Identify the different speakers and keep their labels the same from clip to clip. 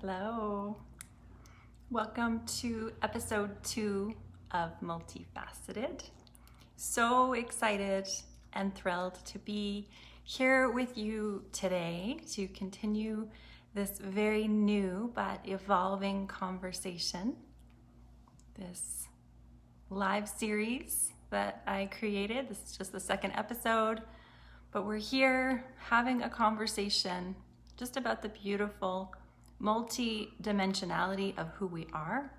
Speaker 1: Hello. Welcome to episode 2 of Multifaceted. So excited and thrilled to be here with you today to continue this very new but evolving conversation, this live series that I created. This is just the second episode, but we're here having a conversation just about the beautiful multi-dimensionality of who we are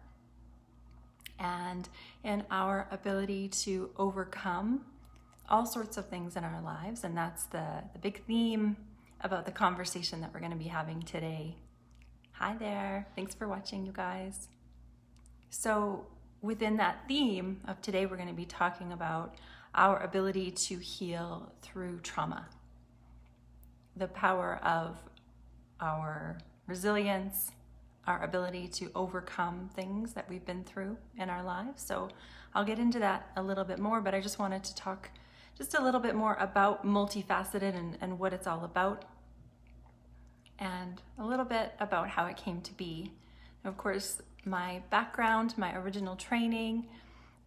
Speaker 1: and in our ability to overcome all sorts of things in our lives. And that's the big theme about the conversation that we're going to be having today. Hi there. Thanks for watching, you guys. So within that theme of today, we're going to be talking about our ability to heal through trauma, the power of our resilience, our ability to overcome things that we've been through in our lives. So I'll get into that a little bit more, but I just wanted to talk just a little bit more about multifaceted and what it's all about, and a little bit about how it came to be. Of course, my background, my original training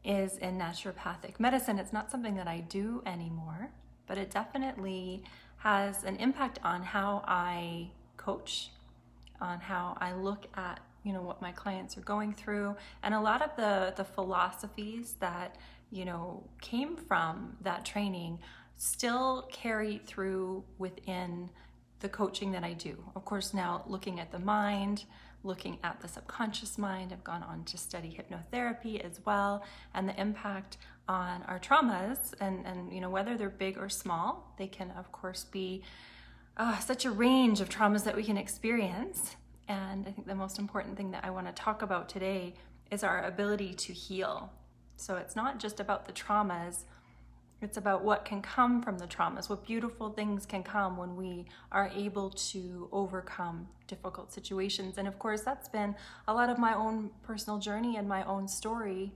Speaker 1: is in naturopathic medicine. It's not something that I do anymore, but it definitely has an impact on how I coach, on how I look at, what my clients are going through. And a lot of the philosophies that, came from that training still carry through within the coaching that I do. Of course, now looking at the mind, looking at the subconscious mind, I've gone on to study hypnotherapy as well, and the impact on our traumas and whether they're big or small, they can of course be such a range of traumas that we can experience. And I think the most important thing that I want to talk about today is our ability to heal. So it's not just about the traumas, it's about what can come from the traumas, what beautiful things can come when we are able to overcome difficult situations. And of course, that's been a lot of my own personal journey and my own story.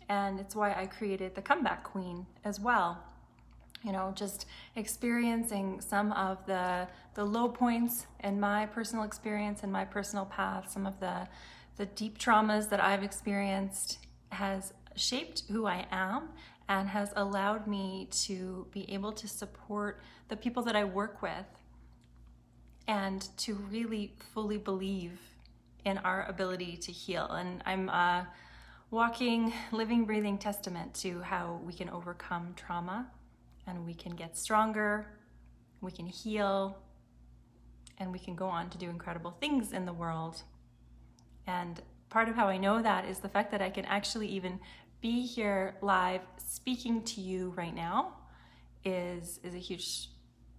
Speaker 1: And it's why I created the Comeback Queen as well. Just experiencing some of the low points in my personal experience and my personal path, some of the deep traumas that I've experienced has shaped who I am and has allowed me to be able to support the people that I work with and to really fully believe in our ability to heal. And I'm a walking, living, breathing testament to how we can overcome trauma, and we can get stronger, we can heal, and we can go on to do incredible things in the world. And part of how I know that is the fact that I can actually even be here live speaking to you right now is a huge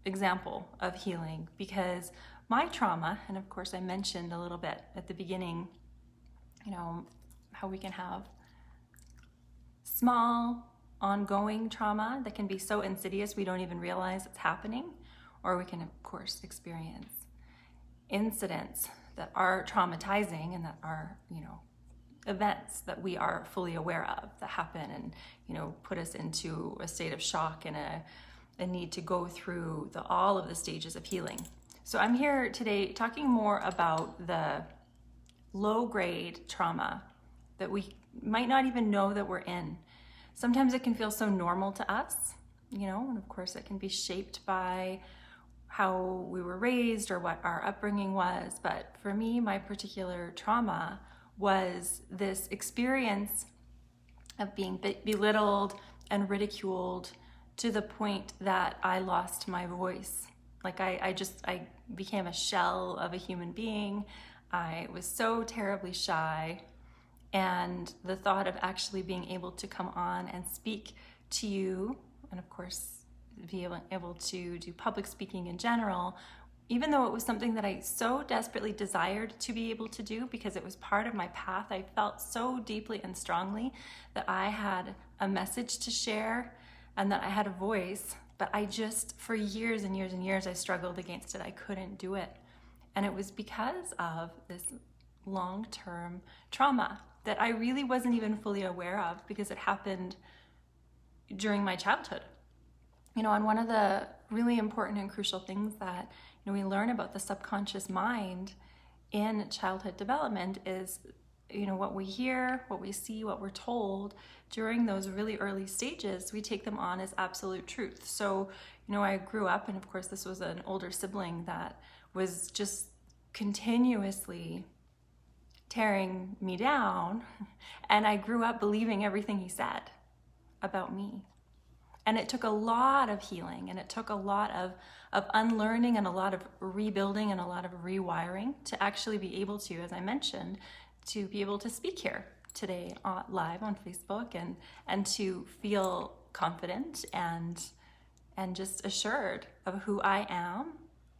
Speaker 1: example of healing, because my trauma, and of course I mentioned a little bit at the beginning, how we can have small ongoing trauma that can be so insidious we don't even realize it's happening, or we can of course experience incidents that are traumatizing and that are events that we are fully aware of that happen and put us into a state of shock and a need to go through all of the stages of healing. So I'm here today talking more about the low-grade trauma that we might not even know that we're in. Sometimes it can feel so normal to us, and of course it can be shaped by how we were raised or what our upbringing was. But for me, my particular trauma was this experience of being belittled and ridiculed to the point that I lost my voice. Like I became a shell of a human being. I was so terribly shy. And the thought of actually being able to come on and speak to you, and of course be able to do public speaking in general, even though it was something that I so desperately desired to be able to do because it was part of my path, I felt so deeply and strongly that I had a message to share and that I had a voice, but I just, for years and years and years, I struggled against it. I couldn't do it. And it was because of this long-term trauma that I really wasn't even fully aware of, because it happened during my childhood. And one of the really important and crucial things that we learn about the subconscious mind in childhood development is, what we hear, what we see, what we're told during those really early stages, we take them on as absolute truth. So, I grew up, and of course this was an older sibling that was just continuously tearing me down, and I grew up believing everything he said about me. And it took a lot of healing, and it took a lot of unlearning and a lot of rebuilding and a lot of rewiring to actually be able to, as I mentioned, to be able to speak here today live on Facebook and to feel confident and just assured of who I am,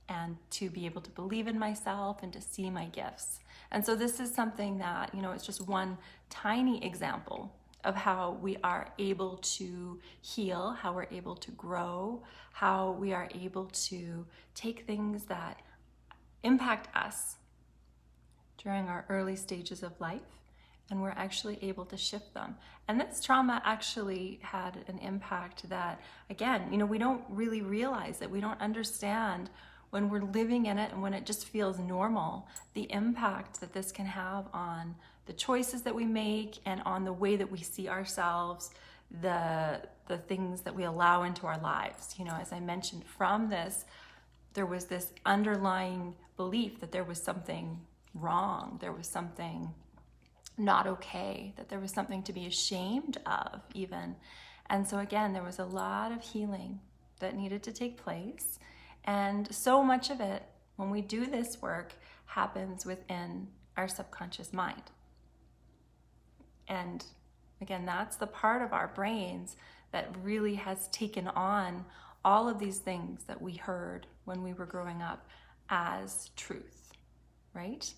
Speaker 1: and to be able to believe in myself and to see my gifts. And so this is something that, it's just one tiny example of how we are able to heal, how we're able to grow, how we are able to take things that impact us during our early stages of life, and we're actually able to shift them. And this trauma actually had an impact that, again, we don't really realize it. We don't understand when we're living in it and when it just feels normal, the impact that this can have on the choices that we make and on the way that we see ourselves, the things that we allow into our lives. As I mentioned, from this, there was this underlying belief that there was something wrong, there was something not okay, that there was something to be ashamed of even. And so again, there was a lot of healing that needed to take place. And so much of it, when we do this work, happens within our subconscious mind. And again, that's the part of our brains that really has taken on all of these things that we heard when we were growing up as truth, right?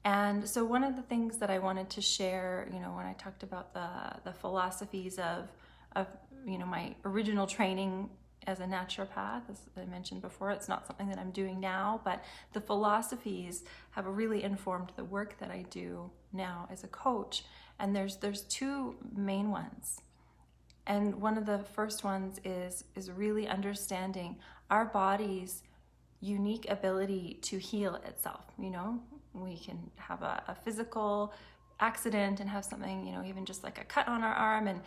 Speaker 1: And so one of the things that I wanted to share, when I talked about the philosophies of my original training as a naturopath, as I mentioned before, it's not something that I'm doing now, but the philosophies have really informed the work that I do now as a coach. And there's two main ones. And one of the first ones is really understanding our body's unique ability to heal itself. We can have a physical accident and have something, even just like a cut on our arm, and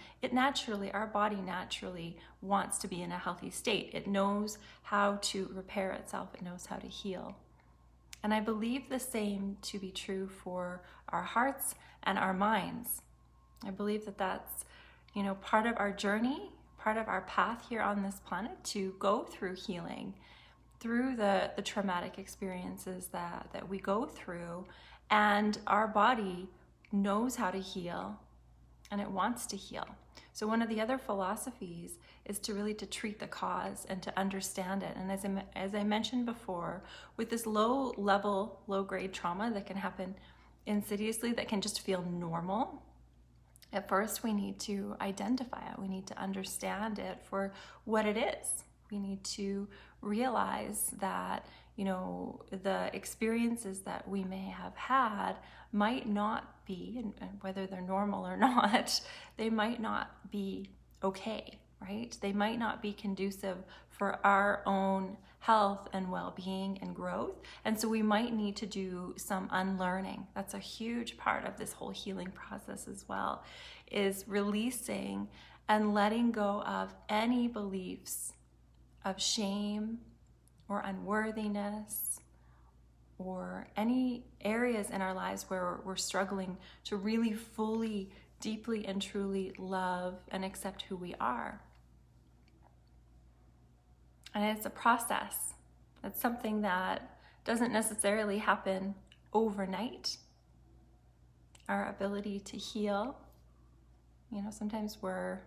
Speaker 1: our body naturally wants to be in a healthy state. It knows how to repair itself. It knows how to heal. And I believe the same to be true for our hearts and our minds. I believe that that's, part of our journey, part of our path here on this planet to go through healing, through the traumatic experiences that we go through. And our body knows how to heal, and it wants to heal. So one of the other philosophies is to really to treat the cause and to understand it. And as I mentioned before, with this low-grade trauma that can happen insidiously, that can just feel normal, at first we need to identify it. We need to understand it for what it is. We need to realize that, the experiences that we may have had might not be, and whether they're normal or not, they might not be okay, right? They might not be conducive for our own health and well-being and growth. And so we might need to do some unlearning. That's a huge part of this whole healing process as well, is releasing and letting go of any beliefs of shame or unworthiness, or any areas in our lives where we're struggling to really fully, deeply, and truly love and accept who we are. And it's a process. It's something that doesn't necessarily happen overnight. Our ability to heal, sometimes we're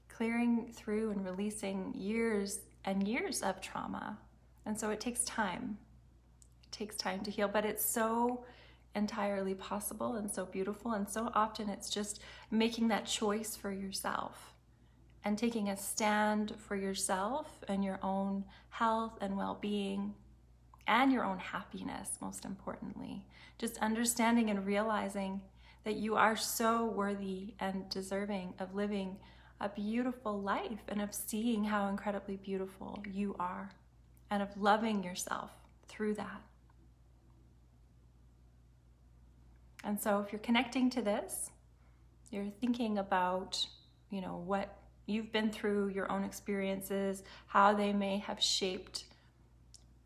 Speaker 1: clearing through and releasing years and years of trauma. And so it takes time. It takes time to heal, but it's so entirely possible and so beautiful. And so often it's just making that choice for yourself and taking a stand for yourself and your own health and well-being and your own happiness, most importantly. Just understanding and realizing that you are so worthy and deserving of living a beautiful life and of seeing how incredibly beautiful you are and of loving yourself through that. And so if you're connecting to this, you're thinking about, what you've been through, your own experiences, how they may have shaped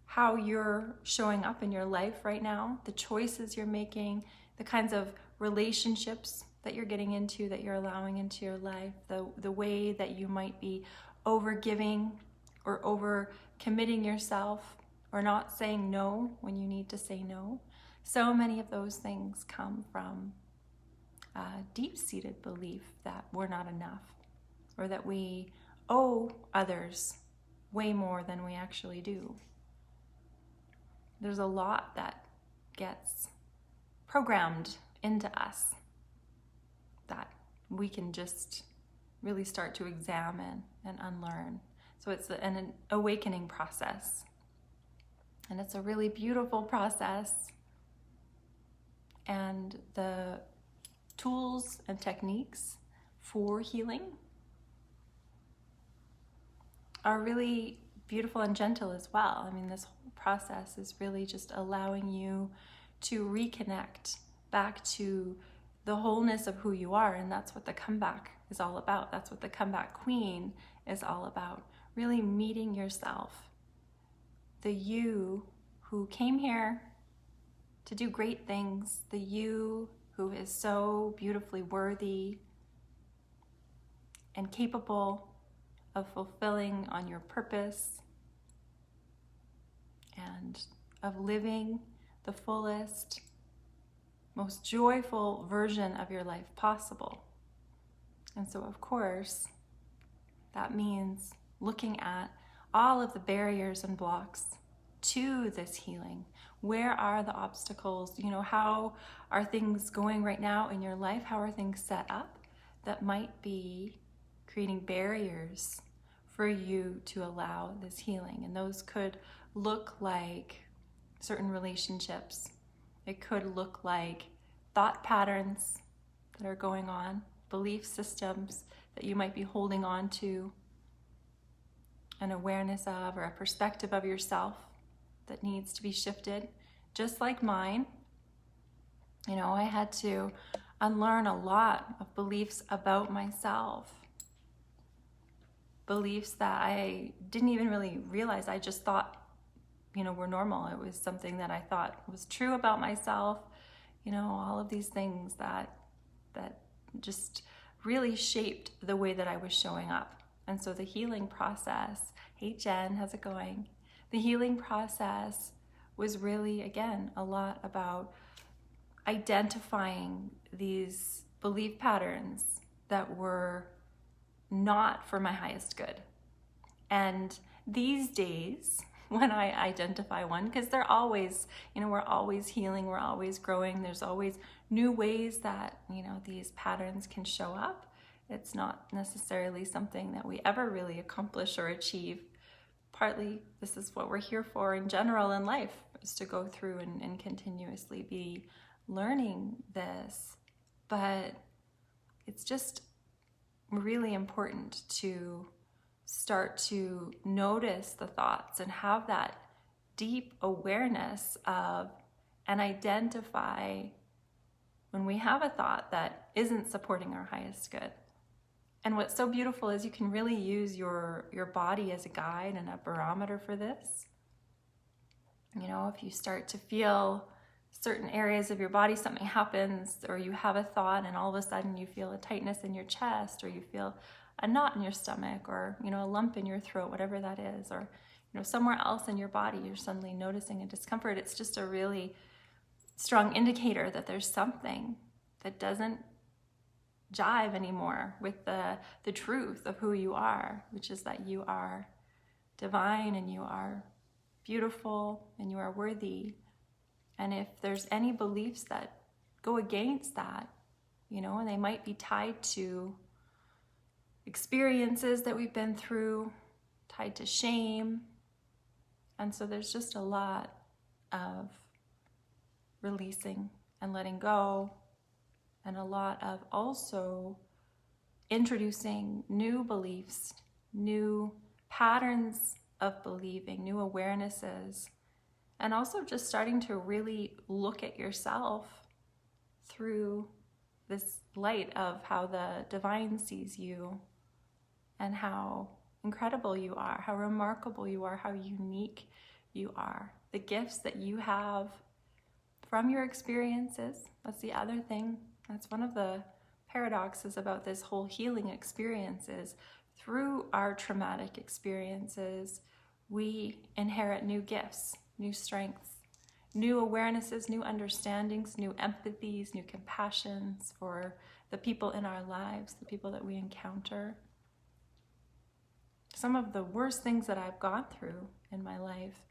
Speaker 1: how you're showing up in your life right now, the choices you're making, the kinds of relationships that you're getting into, that you're allowing into your life, the way that you might be over-giving or over-committing yourself, or not saying no when you need to say no. So many of those things come from a deep-seated belief that we're not enough, or that we owe others way more than we actually do. There's a lot that gets programmed into us that we can just really start to examine and unlearn. So it's an awakening process. And it's a really beautiful process. And the tools and techniques for healing are really beautiful and gentle as well. I mean, this whole process is really just allowing you to reconnect back to the wholeness of who you are, and that's what the comeback is all about. That's what the comeback queen is all about. Really meeting yourself, the you who came here to do great things, the you who is so beautifully worthy and capable of fulfilling on your purpose and of living the fullest, most joyful version of your life possible. And so, of course, that means looking at all of the barriers and blocks to this healing. Where are the obstacles? How are things going right now in your life? How are things set up that might be creating barriers for you to allow this healing? And those could look like certain relationships. It could look like thought patterns that are going on, belief systems that you might be holding on to, an awareness of, or a perspective of yourself that needs to be shifted. Just like mine, I had to unlearn a lot of beliefs about myself. Beliefs that I didn't even really realize. I just thought, were normal. It was something that I thought was true about myself. All of these things that just really shaped the way that I was showing up. And so the healing process, hey Jen, how's it going? The healing process was really, again, a lot about identifying these belief patterns that were not for my highest good. And these days, when I identify one, because they're always, we're always healing, we're always growing, there's always new ways that, these patterns can show up. It's not necessarily something that we ever really accomplish or achieve. Partly, this is what we're here for in general in life, is to go through and continuously be learning this. But it's just really important to start to notice the thoughts and have that deep awareness of, and identify when we have a thought that isn't supporting our highest good. And what's so beautiful is you can really use your body as a guide and a barometer for this. If you start to feel certain areas of your body, something happens, or you have a thought and all of a sudden you feel a tightness in your chest, or you feel a knot in your stomach, or a lump in your throat, whatever that is, or somewhere else in your body you're suddenly noticing a discomfort, it's just a really strong indicator that there's something that doesn't jive anymore with the truth of who you are, which is that you are divine and you are beautiful and you are worthy. And if there's any beliefs that go against that, and they might be tied to experiences that we've been through, tied to shame. And so there's just a lot of releasing and letting go, and a lot of also introducing new beliefs, new patterns of believing, new awarenesses, and also just starting to really look at yourself through this light of how the divine sees you and how incredible you are, how remarkable you are, how unique you are. The gifts that you have from your experiences, that's the other thing. That's one of the paradoxes about this whole healing experience is through our traumatic experiences, we inherit new gifts, new strengths, new awarenesses, new understandings, new empathies, new compassions for the people in our lives, the people that we encounter. Some of the worst things that I've gone through in my life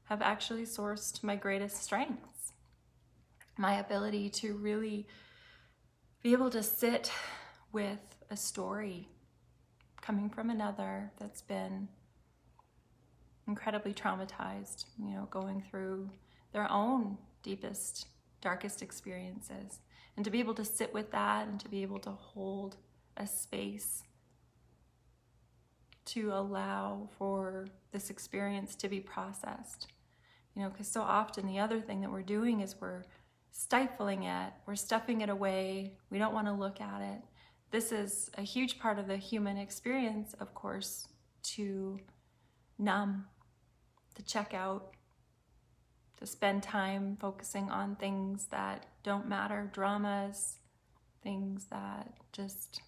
Speaker 1: have actually sourced my greatest strengths. My ability to really be able to sit with a story coming from another that's been incredibly traumatized, going through their own deepest, darkest experiences. And to be able to sit with that and to be able to hold a space to allow for this experience to be processed. Because so often the other thing that we're doing is we're stifling it, we're stuffing it away, we don't want to look at it. This is a huge part of the human experience, of course, to numb, to check out, to spend time focusing on things that don't matter, dramas, things that just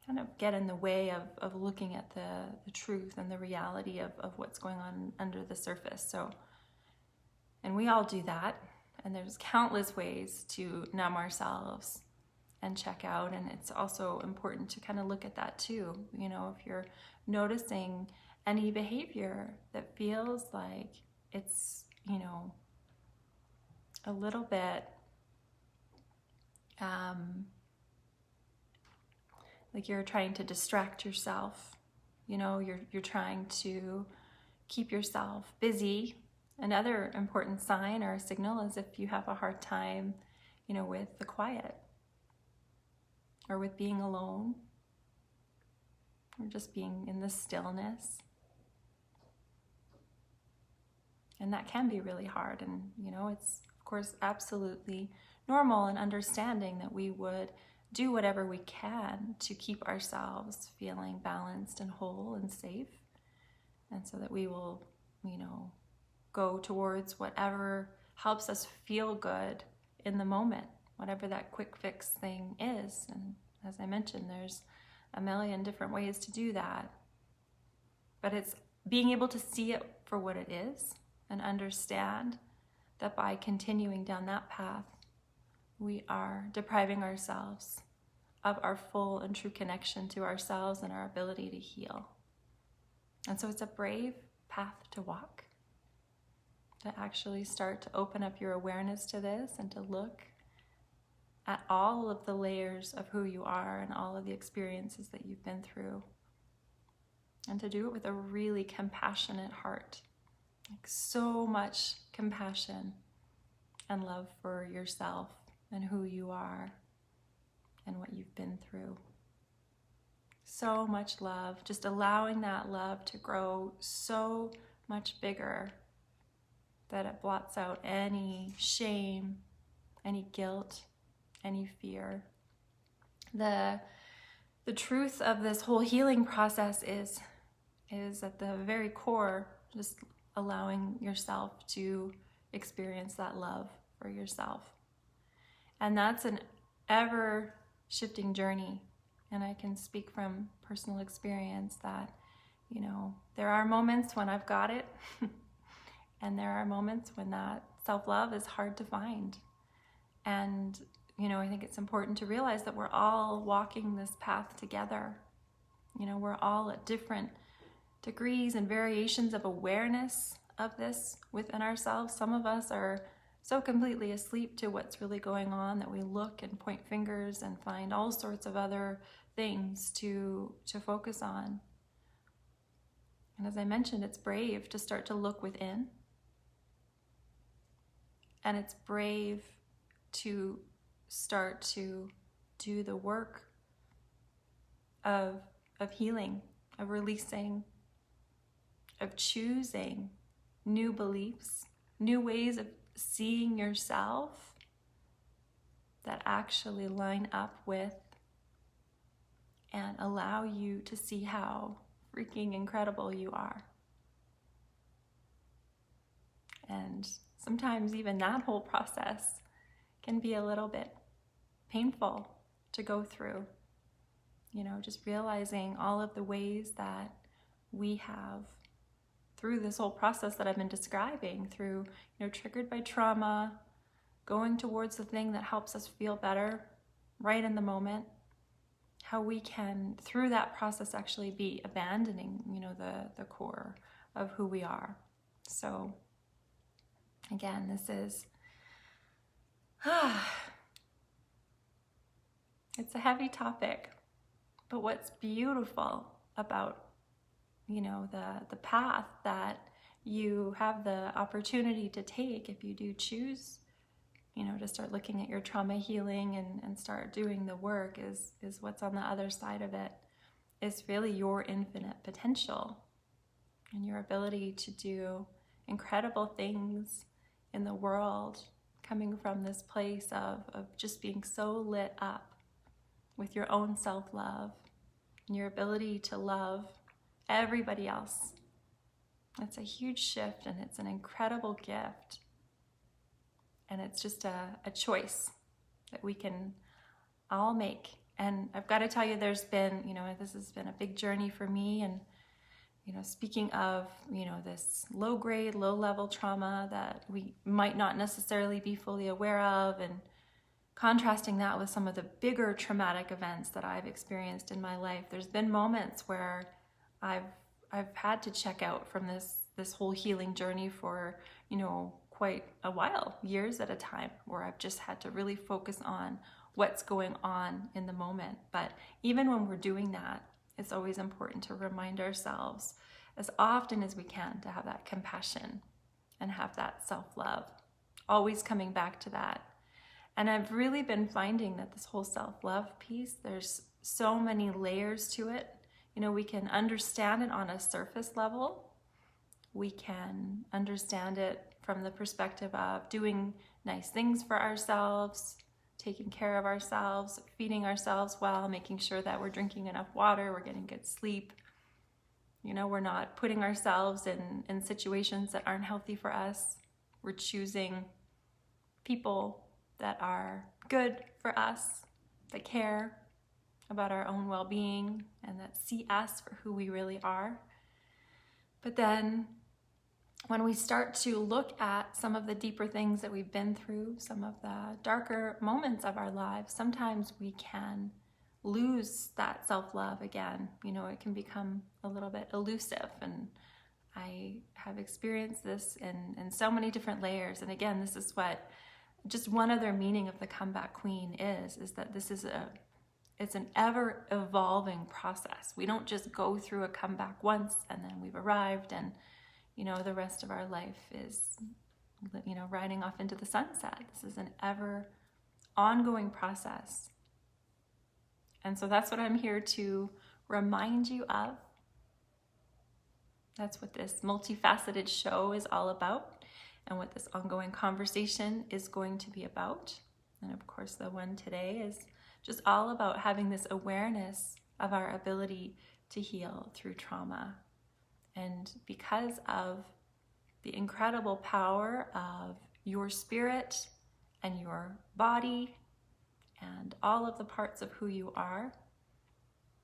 Speaker 1: kind of get in the way of looking at the truth and the reality of what's going on under the surface. And we all do that, and there's countless ways to numb ourselves and check out, and it's also important to kind of look at that too. If you're noticing any behavior that feels like it's, a little bit like you're trying to distract yourself, you're trying to keep yourself busy. Another important sign or a signal is if you have a hard time, with the quiet or with being alone or just being in the stillness. And that can be really hard. And, it's, of course, absolutely normal and understanding that we would do whatever we can to keep ourselves feeling balanced and whole and safe. And so that we will, go towards whatever helps us feel good in the moment, whatever that quick fix thing is. And as I mentioned, there's a million different ways to do that. But it's being able to see it for what it is and understand that by continuing down that path, we are depriving ourselves of our full and true connection to ourselves and our ability to heal. And so it's a brave path to walk, to actually start to open up your awareness to this and to look at all of the layers of who you are and all of the experiences that you've been through. And to do it with a really compassionate heart. Like so much compassion and love for yourself and who you are and what you've been through. So much love, just allowing that love to grow so much bigger that it blots out any shame, any guilt, any fear. The truth of this whole healing process is at the very core, just allowing yourself to experience that love for yourself. And that's an ever shifting journey. And I can speak from personal experience that, there are moments when I've got it and there are moments when that self-love is hard to find. And, I think it's important to realize that we're all walking this path together. We're all at different degrees and variations of awareness of this within ourselves. Some of us are so completely asleep to what's really going on that we look and point fingers and find all sorts of other things to focus on. And as I mentioned, it's brave to start to look within. And it's brave to start to do the work of healing, of releasing, of choosing new beliefs, new ways of seeing yourself that actually line up with and allow you to see how freaking incredible you are. And sometimes even that whole process can be a little bit painful to go through. Just realizing all of the ways that we have, through this whole process that I've been describing, through, triggered by trauma, going towards the thing that helps us feel better right in the moment, how we can, through that process, actually be abandoning, the core of who we are. So again, this is, it's a heavy topic, but what's beautiful about, the path that you have the opportunity to take, if you do choose, to start looking at your trauma healing and start doing the work, is what's on the other side of it, is really your infinite potential and your ability to do incredible things in the world, coming from this place of just being so lit up with your own self-love and your ability to love everybody else. It's a huge shift, and it's an incredible gift. And it's just a choice that we can all make. And I've got to tell you, there's been, this has been a big journey for me. And, speaking of, this low-grade, low-level trauma that we might not necessarily be fully aware of, and contrasting that with some of the bigger traumatic events that I've experienced in my life, there's been moments where I've had to check out from this whole healing journey for, quite a while, years at a time, where I've just had to really focus on what's going on in the moment. But even when we're doing that, it's always important to remind ourselves as often as we can to have that compassion and have that self-love, always coming back to that. And I've really been finding that this whole self-love piece, there's so many layers to it. We can understand it on a surface level. We can understand it from the perspective of doing nice things for ourselves, taking care of ourselves, feeding ourselves well, making sure that we're drinking enough water, we're getting good sleep. We're not putting ourselves in situations that aren't healthy for us. We're choosing people that are good for us, that care about our own well-being, and that see us for who we really are. But then when we start to look at some of the deeper things that we've been through, some of the darker moments of our lives, sometimes we can lose that self-love again. It can become a little bit elusive, and I have experienced this in so many different layers. And again, this is what just one other meaning of the Comeback Queen is that this is it's an ever evolving process. We don't just go through a comeback once and then we've arrived and the rest of our life is, riding off into the sunset. This is an ever ongoing process. And so that's what I'm here to remind you of. That's what this multifaceted show is all about, and what this ongoing conversation is going to be about. And of course, the one today is just all about having this awareness of our ability to heal through trauma. And because of the incredible power of your spirit and your body and all of the parts of who you are,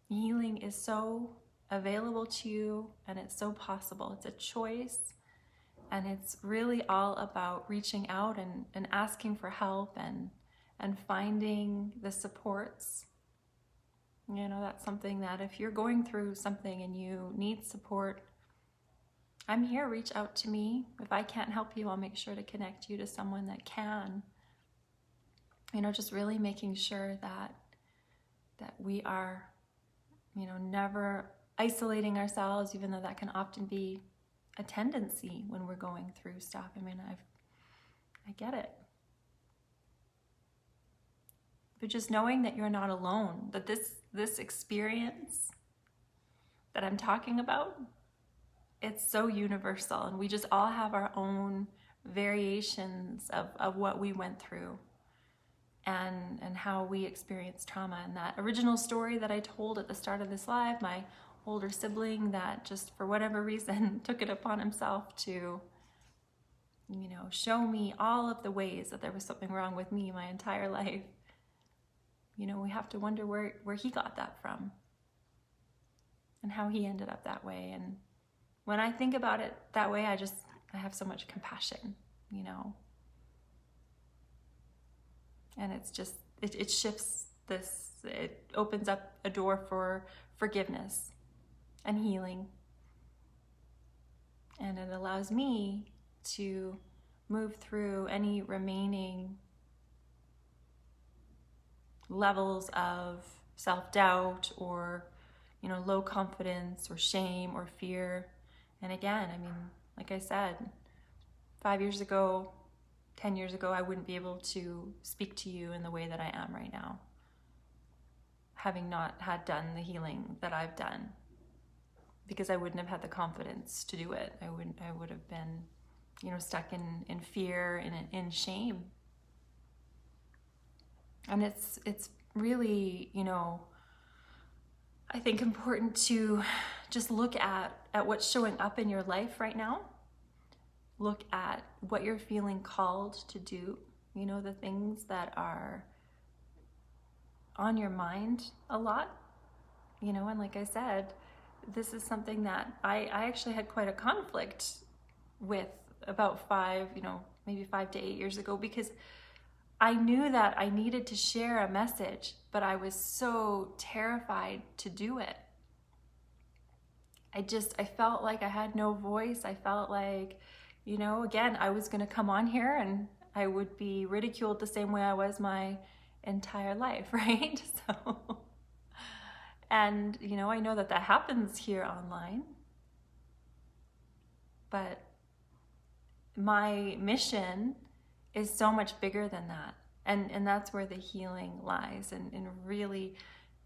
Speaker 1: healing is so available to you, and it's so possible. It's a choice, and it's really all about reaching out and asking for help and finding the supports. That's something that if you're going through something and you need support, I'm here, reach out to me. If I can't help you, I'll make sure to connect you to someone that can. Just really making sure that we are, never isolating ourselves, even though that can often be a tendency when we're going through stuff. I get it. But just knowing that you're not alone, that this experience that I'm talking about, it's so universal, and we just all have our own variations of what we went through. and how we experience trauma. And that original story that I told at the start of this live, my older sibling that just for whatever reason took it upon himself to, you know, show me all of the ways that there was something wrong with me my entire life. You know, we have to wonder where he got that from and how he ended up that way. And when I think about it that way, I have so much compassion, you know. And it's just, it shifts this, it opens up a door for forgiveness and healing. And it allows me to move through any remaining levels of self-doubt or, you know, low confidence or shame or fear. And again, I mean, like I said, 5 years ago, 10 years ago, I wouldn't be able to speak to you in the way that I am right now, having not had done the healing that I've done, because I wouldn't have had the confidence to do it. I would have been, you know, stuck in fear and in shame. And it's really, you know, I think important to just look at what's showing up in your life right now. Look at what you're feeling called to do, you know, the things that are on your mind a lot, you know. And like I said, this is something that I actually had quite a conflict with about maybe 5 to 8 years ago, because I knew that I needed to share a message, but I was so terrified to do it. I felt like I had no voice. I felt like, you know, again, I was going to come on here and I would be ridiculed the same way I was my entire life, right? So, and, you know, I know that happens here online, but my mission is so much bigger than that. And that's where the healing lies, and really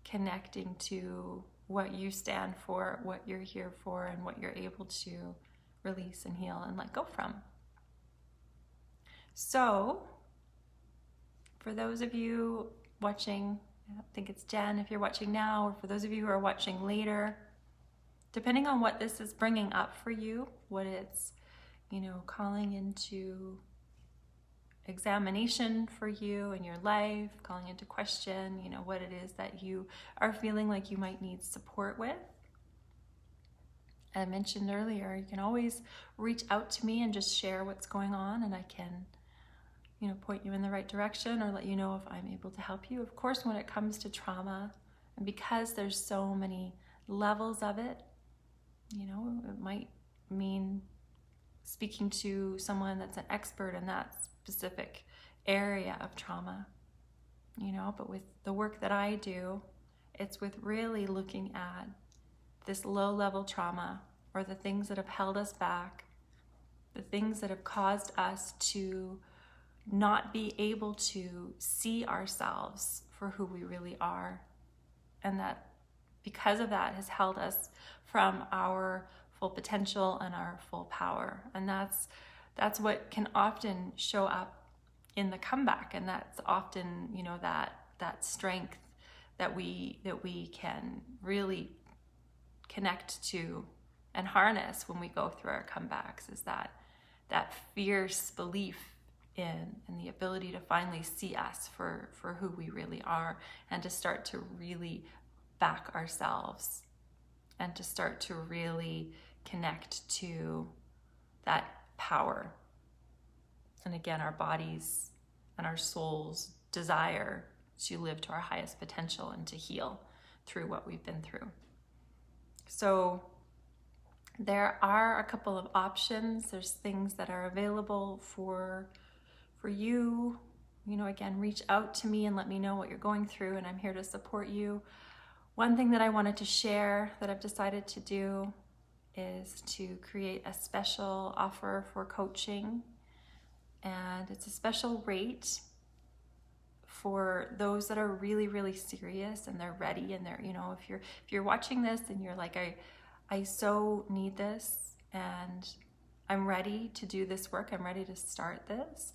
Speaker 1: connecting to what you stand for, what you're here for, and what you're able to release and heal and let go from. So, for those of you watching, I think it's Jen if you're watching now, or for those of you who are watching later, depending on what this is bringing up for you, what it's, you know, calling into examination for you in your life, calling into question, you know, what it is that you are feeling like you might need support with. I mentioned earlier, you can always reach out to me and just share what's going on, and I can, you know, point you in the right direction or let you know if I'm able to help you. Of course, when it comes to trauma, and because there's so many levels of it, you know, it might mean speaking to someone that's an expert in that specific area of trauma, you know. But with the work that I do, it's with really looking at this low-level trauma, or the things that have held us back, the things that have caused us to not be able to see ourselves for who we really are, and that because of that has held us from our full potential and our full power. And that's what can often show up in the comeback, and that's often, you know, that strength that we can really connect to and harness when we go through our comebacks, is that fierce belief in the ability to finally see us for who we really are, and to start to really back ourselves, and to start to really connect to that power. And again, our bodies and our souls desire to live to our highest potential and to heal through what we've been through. So there are a couple of options. There's things that are available for you. You know, again, reach out to me and let me know what you're going through, and I'm here to support you. One thing that I wanted to share that I've decided to do is to create a special offer for coaching, and it's a special rate for those that are really, really serious and they're ready, and they're, you know, if you're watching this and you're like, I so need this, and I'm ready to do this work, I'm ready to start this,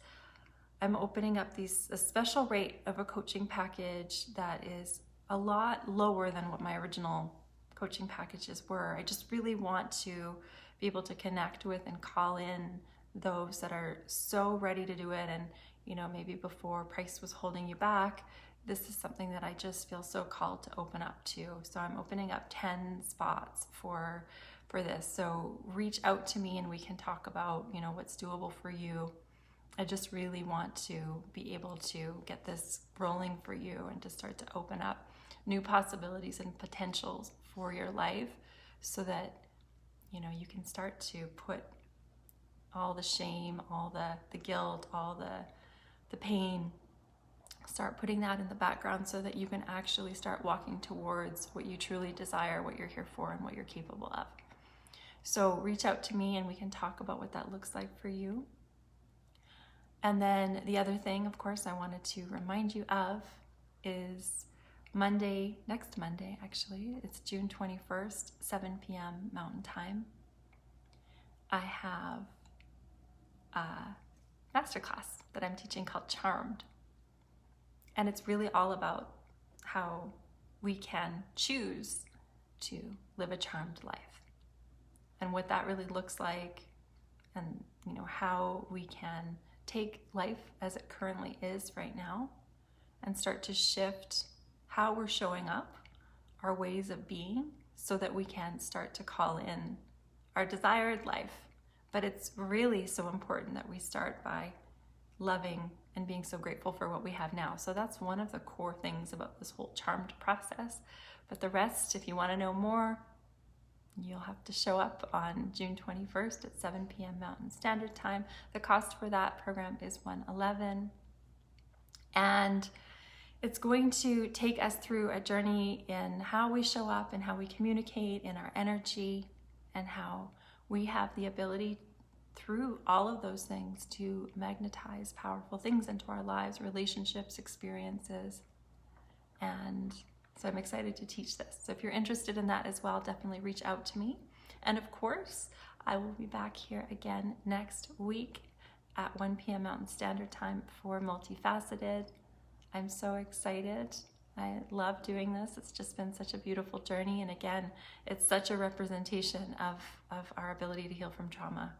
Speaker 1: I'm opening up a special rate of a coaching package that is a lot lower than what my original coaching packages were. I just really want to be able to connect with and call in those that are so ready to do it. And, you know, maybe before price was holding you back, this is something that I just feel so called to open up to. So I'm opening up 10 spots for this. So reach out to me and we can talk about, you know, what's doable for you. I just really want to be able to get this rolling for you and to start to open up new possibilities and potentials for your life so that, you know, you can start to put all the shame, all the guilt, all the pain, start putting that in the background so that you can actually start walking towards what you truly desire, what you're here for, and what you're capable of. So reach out to me and we can talk about what that looks like for you. And then the other thing, of course, I wanted to remind you of is next Monday, actually, it's June 21st, 7 p.m. Mountain Time. I have a masterclass that I'm teaching called Charmed. And it's really all about how we can choose to live a charmed life and what that really looks like, and, you know, how we can take life as it currently is right now and start to shift how we're showing up, our ways of being, so that we can start to call in our desired life. But it's really so important that we start by loving and being so grateful for what we have now. So that's one of the core things about this whole charmed process. But the rest, if you want to know more, you'll have to show up on June 21st at 7 p.m. Mountain Standard Time. The cost for that program is $111. And it's going to take us through a journey in how we show up and how we communicate in our energy, and how we have the ability through all of those things to magnetize powerful things into our lives, relationships, experiences. And so I'm excited to teach this. So if you're interested in that as well, definitely reach out to me. And of course, I will be back here again next week at 1 p.m. Mountain Standard Time for Multifaceted. I'm so excited. I love doing this. It's just been such a beautiful journey. And again, it's such a representation of our ability to heal from trauma.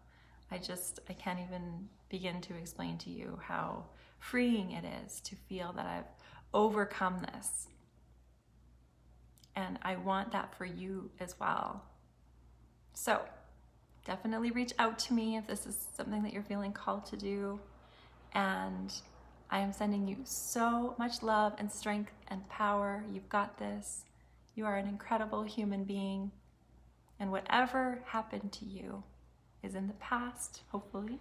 Speaker 1: I can't even begin to explain to you how freeing it is to feel that I've overcome this. And I want that for you as well. So definitely reach out to me if this is something that you're feeling called to do. And I am sending you so much love and strength and power. You've got this. You are an incredible human being. And whatever happened to you is in the past, hopefully.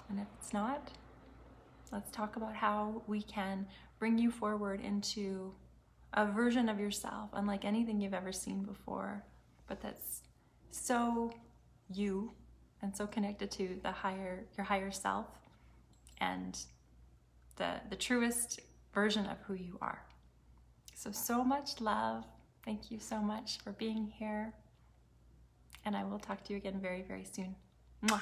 Speaker 1: And if it's not, let's talk about how we can bring you forward into a version of yourself unlike anything you've ever seen before, but that's so you and so connected to your higher self and the truest version of who you are. So much love. Thank you so much for being here. And I will talk to you again very, very soon. Mwah.